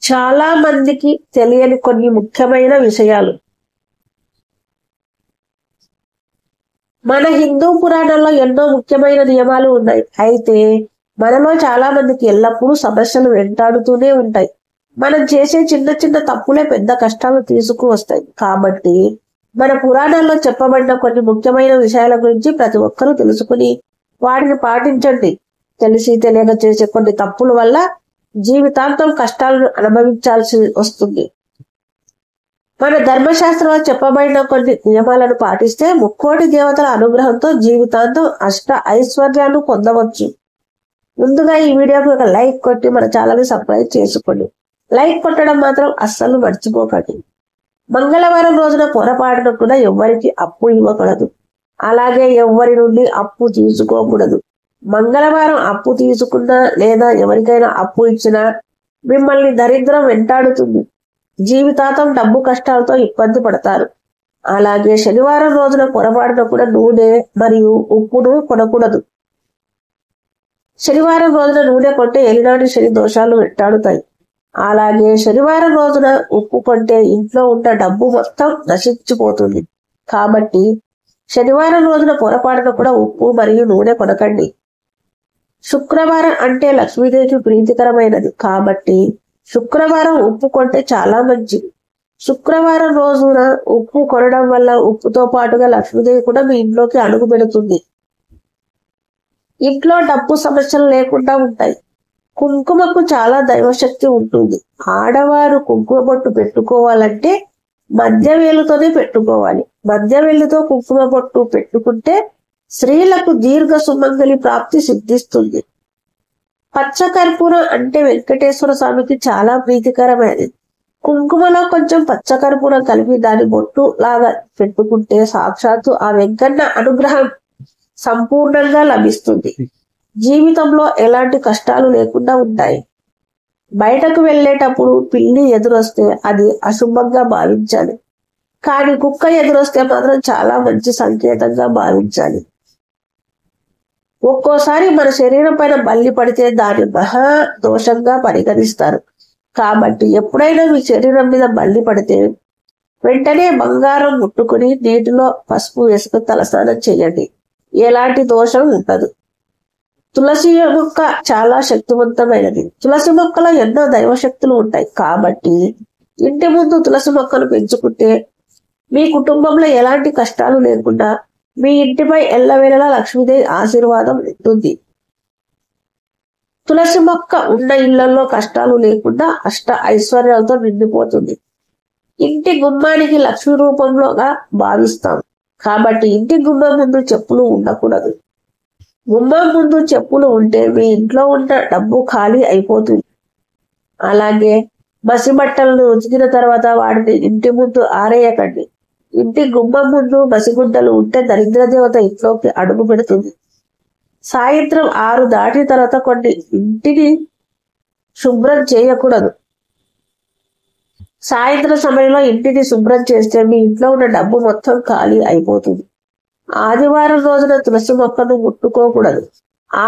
చాలా మందికి తెలియని కొన్ని ముఖ్యమైన విషయాలు. మన హిందూ పురాణాల్లో ఎన్నో ముఖ్యమైన నియమాలు ఉన్నాయి. అయితే మనలో చాలా మందికి ఎల్లప్పుడూ సమస్యలు వెంటాడుతూనే ఉంటాయి. మనం చేసే చిన్న చిన్న తప్పులే పెద్ద కష్టాలు తీసుకువస్తాయి. కాబట్టి మన పురాణాల్లో చెప్పబడిన కొన్ని ముఖ్యమైన విషయాల గురించి ప్రతి ఒక్కరూ తెలుసుకుని వాటిని పాటించండి. తెలిసి తెలియక చేసే కొన్ని తప్పుల వల్ల జీవితాంతం కష్టాలను అనుభవించాల్సి వస్తుంది. మన ధర్మశాస్త్రంలో చెప్పబడిన కొన్ని నియమాలను పాటిస్తే ముక్కోటి దేవతల అనుగ్రహంతో జీవితాంతం అష్ట ఐశ్వర్యాలు పొందవచ్చు. ముందుగా ఈ వీడియోకి ఒక లైక్ కొట్టి మన ఛానల్ని సబ్స్క్రైబ్ చేసుకోండి. లైక్ కొట్టడం మాత్రం అస్సలు మర్చిపోకండి. మంగళవారం రోజున పొరపాటున కూడా ఎవ్వరికి అప్పు ఇవ్వకూడదు. అలాగే ఎవ్వరి నుండి అప్పు తీసుకోకూడదు. మంగళవారం అప్పు తీసుకున్నా లేదా ఎవరికైనా అప్పు ఇచ్చినా మిమ్మల్ని దరిద్రం వెంటాడుతుంది. జీవితాంతం డబ్బు కష్టాలతో ఇబ్బంది పడతారు. అలాగే శనివారం రోజున పొరపాటున కూడా నూనె మరియు ఉప్పును కొనకూడదు. శనివారం రోజున నూనె కొంటే ఏలినాటి శని దోషాలు వెంటాడుతాయి. అలాగే శనివారం రోజున ఉప్పు కొంటే ఇంట్లో ఉన్న డబ్బు మొత్తం నశించిపోతుంది. కాబట్టి శనివారం రోజున పొరపాటున కూడా ఉప్పు మరియు నూనె కొనకండి. శుక్రవారం అంటే లక్ష్మీదేవికి ప్రీతికరమైనది. కాబట్టి శుక్రవారం ఉప్పు కొంటే చాలా మంచిది. శుక్రవారం రోజున ఉప్పు కొనడం వల్ల ఉప్పుతో పాటుగా లక్ష్మీదేవి కూడా మీ ఇంట్లోకి అడుగు పెడుతుంది. ఇంట్లో డబ్బు సమస్యలు లేకుండా ఉంటాయి. కుంకుమకు చాలా దైవశక్తి ఉంటుంది. ఆడవారు కుంకుమ బొట్టు పెట్టుకోవాలంటే మధ్య వేలుతోనే పెట్టుకోవాలి. మధ్య వేలుతో కుంకుమ బొట్టు పెట్టుకుంటే స్త్రీలకు దీర్ఘ సుమంగళి ప్రాప్తి సిద్ధిస్తుంది. పచ్చకర్పూరం అంటే వెంకటేశ్వర స్వామికి చాలా ప్రీతికరమైనది. కుంకుమలో కొంచెం పచ్చకర్పూరం కలిపి దాని బొట్టు లాగా పెట్టుకుంటే సాక్షాత్తు ఆ వెంకన్న అనుగ్రహం సంపూర్ణంగా లభిస్తుంది. జీవితంలో ఎలాంటి కష్టాలు లేకుండా ఉంటాయి. బయటకు వెళ్ళేటప్పుడు పిల్లి ఎదురొస్తే అది అశుభంగా భావించాలి. కానీ కుక్క ఎదురొస్తే మాత్రం చాలా మంచి సంకేతంగా భావించాలి. ఒక్కోసారి మన శరీరం పైన బల్లి పడితే దాని మహా దోషంగా పరిగణిస్తారు. కాబట్టి ఎప్పుడైనా మీ శరీరం మీద బల్లి పడితే వెంటనే బంగారం ముట్టుకుని నీటిలో పసుపు వేసుకుని తలస్నానం చేయండి. ఎలాంటి దోషం ఉండదు. తులసి మొక్క చాలా శక్తివంతమైనది. తులసి మొక్కలో ఎన్నో దైవశక్తులు ఉంటాయి. కాబట్టి ఇంటి ముందు తులసి మొక్కను పెంచుకుంటే మీ కుటుంబంలో ఎలాంటి కష్టాలు లేకుండా మీ ఇంటిపై ఎల్లవేళలా లక్ష్మీదేవి ఆశీర్వాదం ఉంటుంది. తులసి మొక్క ఉన్న ఇళ్లలో కష్టాలు లేకుండా అష్ట ఐశ్వర్యాలతో నిండిపోతుంది. ఇంటి గుమ్మానికి లక్ష్మీ రూపంలోగా భావిస్తాం. కాబట్టి ఇంటి గుమ్మం ముందు చెప్పులు ఉండకూడదు. గుమ్మం ముందు చెప్పులు ఉంటే మీ ఇంట్లో ఉన్న డబ్బు ఖాళీ అయిపోతుంది. అలాగే మసి బట్టలను ఉతికిన తర్వాత వాటిని ఇంటి ముందు ఆరేయకండి. ఇంటి గుమ్మం ముందు మసిగుడ్డలు ఉంటే దరిద్ర దేవత ఇంట్లోకి అడుగు పెడుతుంది. సాయంత్రం 6 దాటిన తర్వాత కొన్ని ఇంటిని శుభ్రం చేయకూడదు. సాయంత్రం సమయంలో ఇంటిని శుభ్రం చేస్తే మీ ఇంట్లో ఉన్న డబ్బు మొత్తం ఖాళీ అయిపోతుంది. ఆదివారం రోజున తులసి మొక్కను ముట్టుకోకూడదు.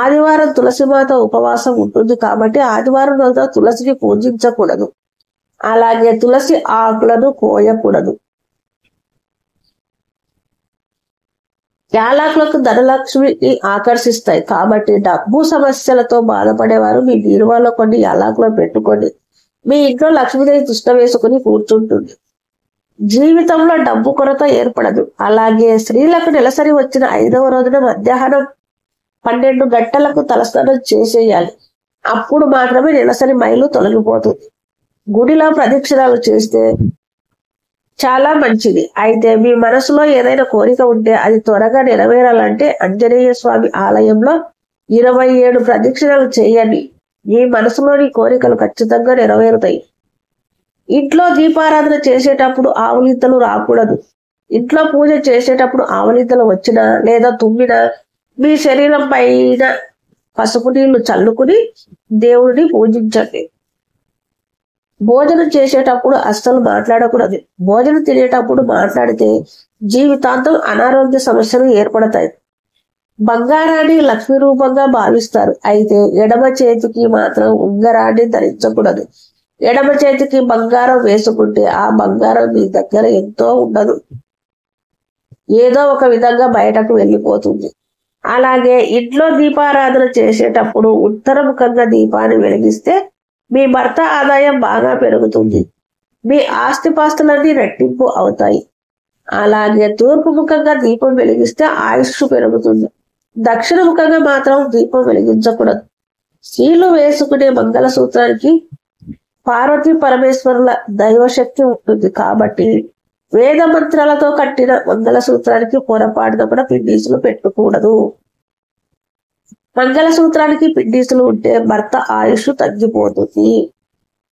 ఆదివారం తులసిమాత ఉపవాసం ఉంటుంది. కాబట్టి ఆదివారం రోజున తులసిని పూజించకూడదు. అలాగే తులసి ఆకులను కోయకూడదు. యాలకులకు ధనలక్ష్మిని ఆకర్షిస్తాయి. కాబట్టి డబ్బు సమస్యలతో బాధపడేవారు మీ బీరువాలో కొన్ని యాలకులను పెట్టుకోండి. మీ ఇంట్లో లక్ష్మీదేవి దుష్ట వేసుకుని కూర్చుంటుంది. జీవితంలో డబ్బు కొరత ఏర్పడదు. అలాగే స్త్రీలకు నెలసరి వచ్చిన 5వ రోజున మధ్యాహ్నం 12 గంటలకు తలస్నానం చేసేయాలి. అప్పుడు మాత్రమే నెలసరి మైలు తొలగిపోతుంది. గుడిలో ప్రదక్షిణాలు చేస్తే చాలా మంచిది. అయితే మీ మనసులో ఏదైనా కోరిక ఉంటే అది త్వరగా నెరవేరాలంటే ఆంజనేయ స్వామి ఆలయంలో 27 ప్రదక్షిణాలు చేయండి. మీ మనసులోని కోరికలు ఖచ్చితంగా నెరవేరుతాయి. ఇంట్లో దీపారాధన చేసేటప్పుడు ఆవులింతలు రాకూడదు. ఇంట్లో పూజ చేసేటప్పుడు ఆవులింతలు వచ్చినా లేదా తుమ్మినా మీ శరీరం పైన పసుపు నీళ్లు చల్లుకుని దేవుడిని పూజించండి. భోజనం చేసేటప్పుడు అస్సలు మాట్లాడకూడదు. భోజనం తినేటప్పుడు మాట్లాడితే జీవితాంతం అనారోగ్య సమస్యలు ఏర్పడతాయి. బంగారాన్ని లక్ష్మీ రూపంగా భావిస్తారు. అయితే ఎడమ చేతికి మాత్రం ఉంగరాన్ని ధరించకూడదు. ఎడమ చేతికి బంగారం వేసుకుంటే ఆ బంగారం మీ దగ్గర ఎంతో ఉండదు, ఏదో ఒక విధంగా బయటకు వెళ్ళిపోతుంది. అలాగే ఇంట్లో దీపారాధన చేసేటప్పుడు ఉత్తరముఖంగా దీపాన్ని వెలిగిస్తే మీ భర్త ఆదాయం బాగా పెరుగుతుంది, మీ ఆస్తిపాస్తులన్నీ రెట్టింపు అవుతాయి. అలాగే తూర్పు ముఖంగా దీపం వెలిగిస్తే ఆయుష్ పెరుగుతుంది. దక్షిణ ముఖంగా మాత్రం దీపం వెలిగించకూడదు. స్త్రీలు వేసుకునే మంగళసూత్రానికి పార్వతీ పరమేశ్వరుల దైవశక్తి ఉంటుంది కాబట్టి వేద మంత్రాలతో కట్టిన మంగళసూత్రానికి పొరపాటున కూడా పిండీసులు పెట్టుకూడదు. మంగళసూత్రానికి పిండీసులు ఉంటే భర్త ఆయుష్ తగ్గిపోతుంది.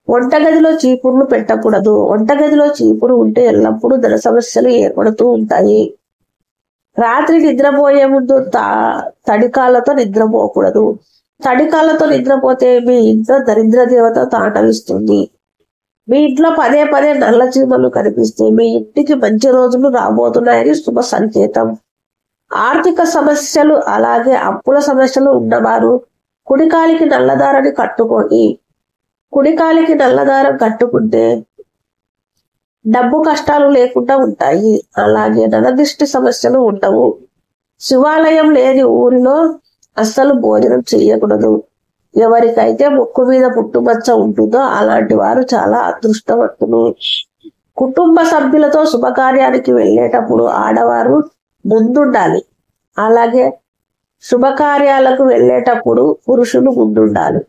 వంటగదిలో చీపుర్లు పెట్టకూడదు. వంటగదిలో చీపురు ఉంటే ఎల్లప్పుడూ ధన సమస్యలు ఏర్పడుతూ ఉంటాయి. రాత్రి నిద్రపోయే ముందు తడికాళ్ళతో నిద్రపోకూడదు. తడికాళ్ళతో నిద్రపోతే మీ ఇంట్లో దరిద్ర దేవత తాండవిస్తుంది. మీ ఇంట్లో పదే పదే నల్ల చీమలు కనిపిస్తే మీ ఇంటికి మంచి రోజులు రాబోతున్నాయని శుభ సంకేతం. ఆర్థిక సమస్యలు అలాగే అప్పుల సమస్యలు ఉన్నవారు కుడికాలికి నల్లదారని కట్టుకోండి. కుడికాలికి నల్లదారం కట్టుకుంటే డబ్బు కష్టాలు లేకుండా ఉంటాయి. అలాగే నరదిష్టి సమస్యలు ఉండవు. శివాలయం లేని ఊరిలో అస్సలు భోజనం చేయకూడదు. ఎవరికైతే ముక్కు మీద పుట్టుమచ్చ ఉంటుందో అలాంటి వారు చాలా అదృష్టవంతులు. కుటుంబ సభ్యులతో శుభకార్యానికి వెళ్ళేటప్పుడు ఆడవారు ముందుండాలి. అలాగే శుభకార్యాలకు వెళ్ళేటప్పుడు పురుషులు ముందుండాలి.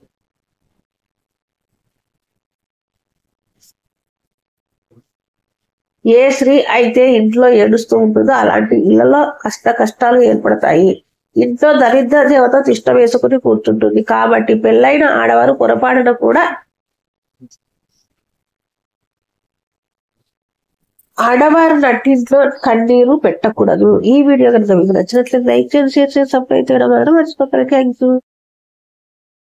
ఏ స్త్రీ అయితే ఇంట్లో ఏడుస్తూ ఉంటుందో అలాంటి ఇళ్లలో కష్టాలు ఏర్పడతాయి. ఇంట్లో దరిద్ర దేవత తిష్ట వేసుకుని కూర్చుంటుంది. కాబట్టి పెళ్ళైన ఆడవారు పొరపాటున కూడా ఆడవారు నట్టింట్లో కన్నీరు పెట్టకూడదు. ఈ వీడియో కనుక మీకు నచ్చినట్లయితే లైక్ చేయండి, షేర్ చేసి సబ్స్క్రైబ్ చేయడం మాత్రం మర్చిపోకండి. Thank you.